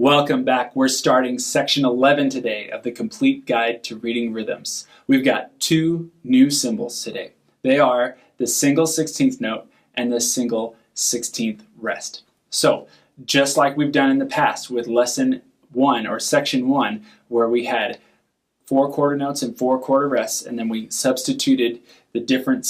Welcome back. We're starting section 11 today of the Complete Guide to Reading Rhythms. We've got two new symbols today. They are the single 16th note and the single 16th rest. So, just like we've done in the past with lesson 1 or section 1, where we had 4 quarter notes and 4 quarter rests, and then we substituted the different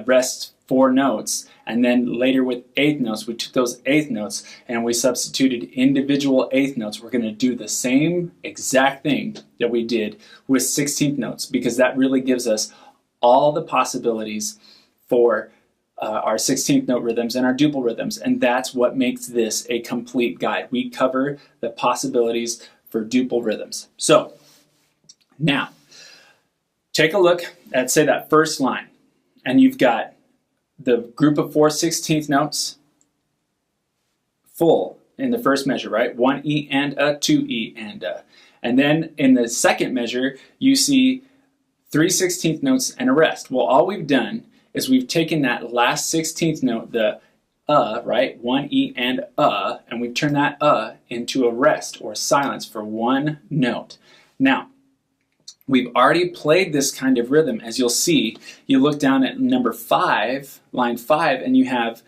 rests for notes, and then later with eighth notes, we took those eighth notes and we substituted individual eighth notes. We're going to do the same exact thing that we did with 16th notes, because that really gives us all the possibilities for our 16th note rhythms and our duple rhythms, and that's what makes this a complete guide. We cover the possibilities for duple rhythms. So now take a look at, say, that first line, and you've got the group of 4 16th notes full in the first measure, right? 1 E and a, 2 E and a. And then in the second measure, you see 3 16th notes and a rest. Well, all we've done is we've taken that last 16th note, the right? 1 E and we've turned that into a rest or silence for one note. Now, we've already played this kind of rhythm. As you'll see, you look down at number 5, line 5, and you have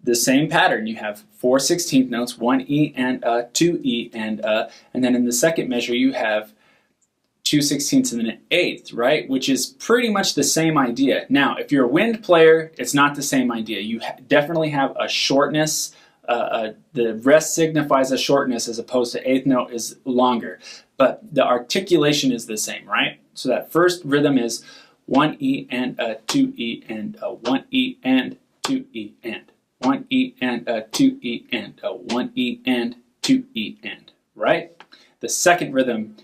the same pattern. You have 4 16th notes, 1 E and a, 2 E and then in the second measure you have 2 16ths and then an eighth, right? Which is pretty much the same idea. Now, if you're a wind player, it's not the same idea. You definitely have a shortness. The rest signifies a shortness as opposed to eighth note is longer. But the articulation is the same, right? So that first rhythm is 1 E and a, 2 E and a, 1 E and 2 E and 1 E and a, 2 E and a, 1 E and 2 E and, right? The second rhythm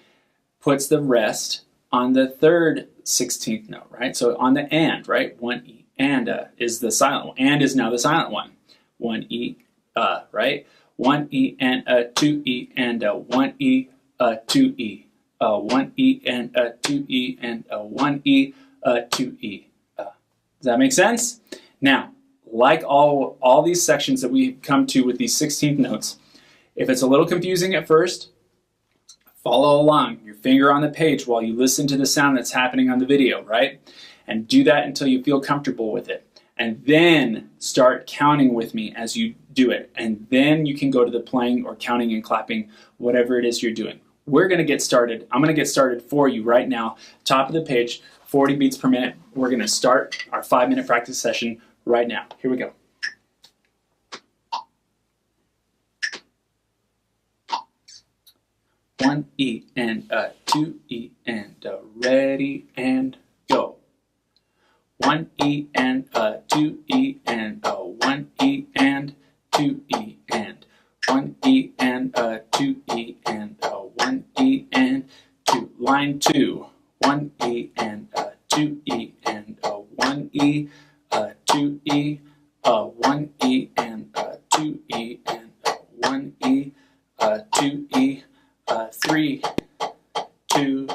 puts the rest on the third 16th note, right? So on the and, right? 1 E and a is the silent one. And is now the silent one. 1 E, right? 1 E and a, 2 E and a, 1 E, 2 E, 1 E and a 2 E and a 1 E, 2 E. Does that make sense? Now, like all these sections that we come to with these 16th notes, if it's a little confusing at first, follow along, your finger on the page while you listen to the sound that's happening on the video, right? And do that until you feel comfortable with it. And then start counting with me as you do it. And then you can go to the playing or counting and clapping, whatever it is you're doing. We're going to get started. I'm going to get started for you right now. Top of the page, 40 beats per minute. We're going to start our 5-minute practice session right now. Here we go. One E and a, 2 E and a, ready and go. 1 E and a, 2 E and a, 1 E and 2 E and 1 E and a, 2 E and a, 1 E and 2. Line 2. 1 E and a, 2 E and a, 1 E, 2 E, 1 E and a, 2 E and a, 1 E, 2 E, 3, 2,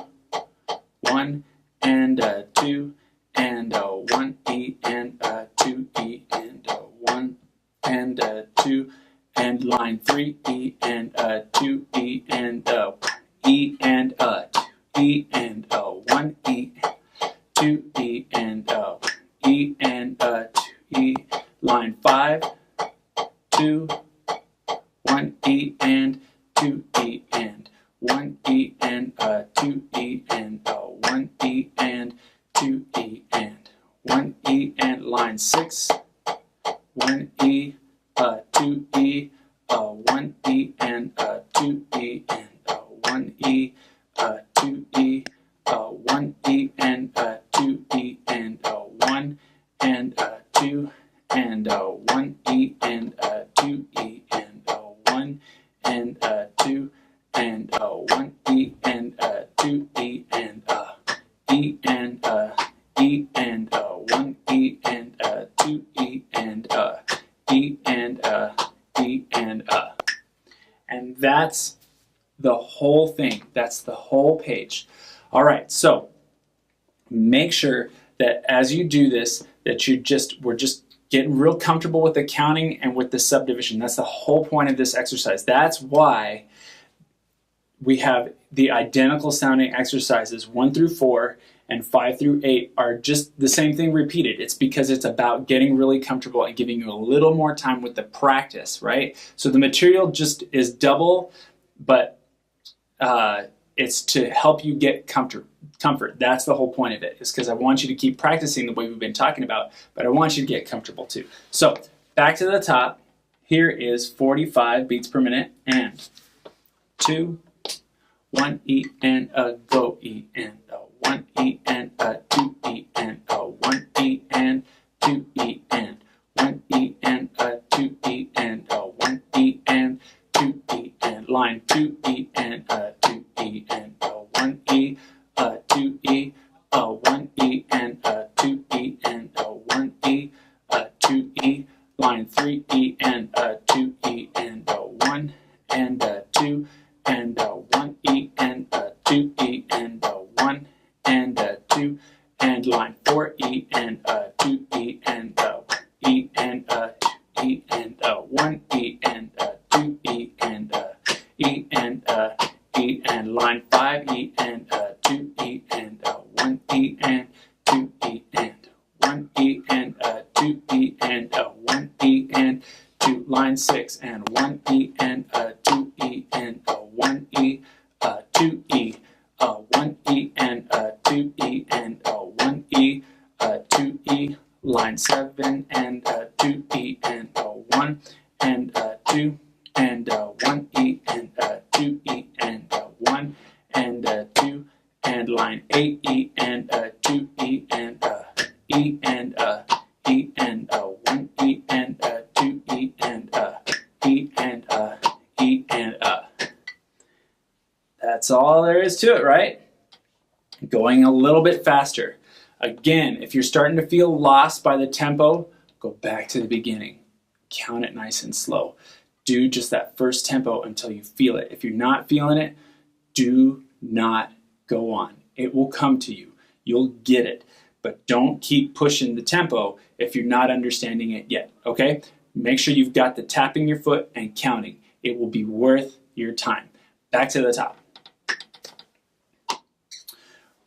1 and a 2 and a 1 E and a 2 E and a 1 and a 2 and line 3 E and a 2 E and a E and a 2 E and a 1 E 2 E and a E and a 2 E, line 5 2 1 E and 2 E and 1 E and a 2 E and a 1 E and 2 E and 1 E and line 6 1 E 2 E 1 E and 2 E and 1 E 2 E 1 E and 2 E and 1 and 2 and 1 E and 2 E and 1 and 2 and 1 E and 2 E and E and E and 1 E and 2 E and E and E and and that's the whole thing. That's the whole page. All right, so make sure that as you do this, that we're just getting real comfortable with the counting and with the subdivision. That's the whole point of this exercise. That's why we have the identical sounding exercises 1 through 4 and 5 through 8 are just the same thing repeated. It's because it's about getting really comfortable and giving you a little more time with the practice, right? So the material just is double, but it's to help you get comfort. That's the whole point of it, is because I want you to keep practicing the way we've been talking about, but I want you to get comfortable too. So back to the top, here is 45 beats per minute, and 2, 1 E and a go E and a 1 E and a 2 E and a 1 E and 2 E and 1 E and a 2 E and a 1 E and 2 E and line 2 E and a 2 E and a 1 E, a 2 E, a 1 E and a 2 E and a 1 E, a 2 E, line 3 E and a 2 E and a 1 and a 2 and a 1 E and a 2 E and a 1 and a 2 and line 4 E and a 2 E and a E and a 2 E and a 1 E and a 2 E and a E and a E and line 5 E and a 2 E and a 1 E and 2 E and 1 E and a 2 E and a 1 E and 2 line 6 and 1 E and a 2 E and a 1 E, a 2 E, a 1 E and a 2 E and a 1 E, a 2 E, line 7 and a 2 E and a 1 and a 2 and a 1 E and a 2 E and a 1 and a 2 and line 8 E and a 2 E and a E and a E and a 1 E and a 2 E and a E and a E and a. That's all there is to it, right? Going a little bit faster. Again, if you're starting to feel lost by the tempo, go back to the beginning. Count it nice and slow. Do just that first tempo until you feel it. If you're not feeling it, do not go on. It will come to you. You'll get it. But don't keep pushing the tempo if you're not understanding it yet, okay? Make sure you've got the tapping your foot and counting. It will be worth your time. Back to the top.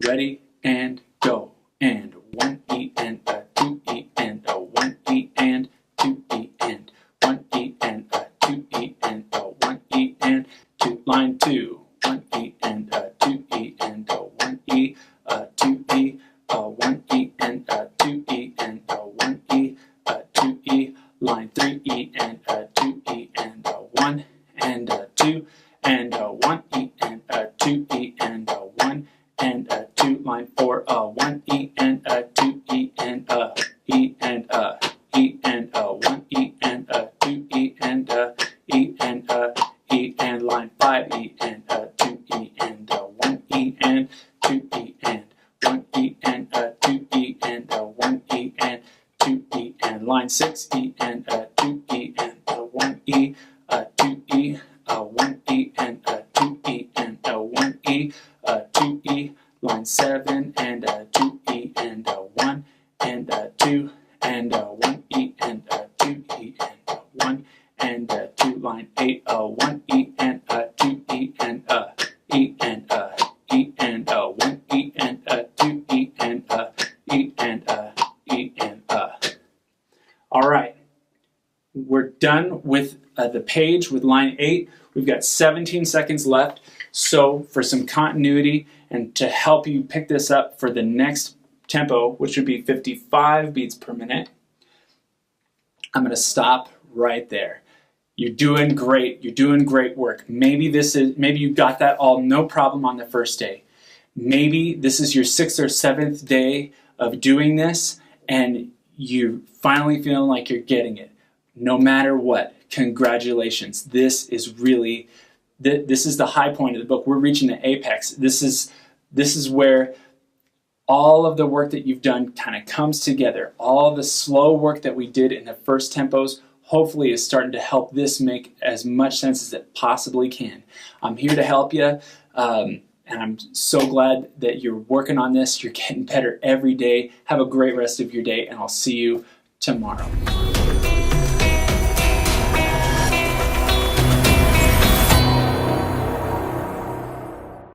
Ready and go. And 1 E and a 2 E and a 1 E and 2 E and 1 E and a 2 E and a 1 E and 2 line 2. 1 E and a 2 E and a 1 E, a 2 E, a 1 E and a 2 E and a 1 E, a 2 E, line 3 E and a 2 E and a 1 and a 2 and a 1 E and a 2 E and a 1 and a 2, line 4, a 1 E and a 2 E and a E and a E and a 1 E and a 2 E and a E and a E and line 5 E and a 2 E and a 1 E and 2 E and 1 E and a 2 E and a 1 E and 2 E and line 6 E and a 2 E and a 1 E, a 2 E, a 1 E and a 2 E and a 1 E, a 2 E, line 7 and a 2 E and a 1 and a 2 and a 1 E and a 2 E and a 1 and a 2, line 8, a 1 E and a 2 E and a E and a E and a 1 E and a 2 E and a E and a E and a. All right, we're done with the page with line 8. We've got 17 seconds left. So for some continuity and to help you pick this up for the next tempo, which would be 55 beats per minute, I'm going to stop right there. You're doing great. You're doing great work. Maybe you got that all no problem on the first day. Maybe this is your 6th or 7th day of doing this and you're finally feeling like you're getting it. No matter what, congratulations. This is the high point of the book. We're reaching the apex. This is where all of the work that you've done kind of comes together. All the slow work that we did in the first tempos hopefully is starting to help this make as much sense as it possibly can. I'm here to help you, and I'm so glad that you're working on this. You're getting better every day. Have a great rest of your day, and I'll see you tomorrow.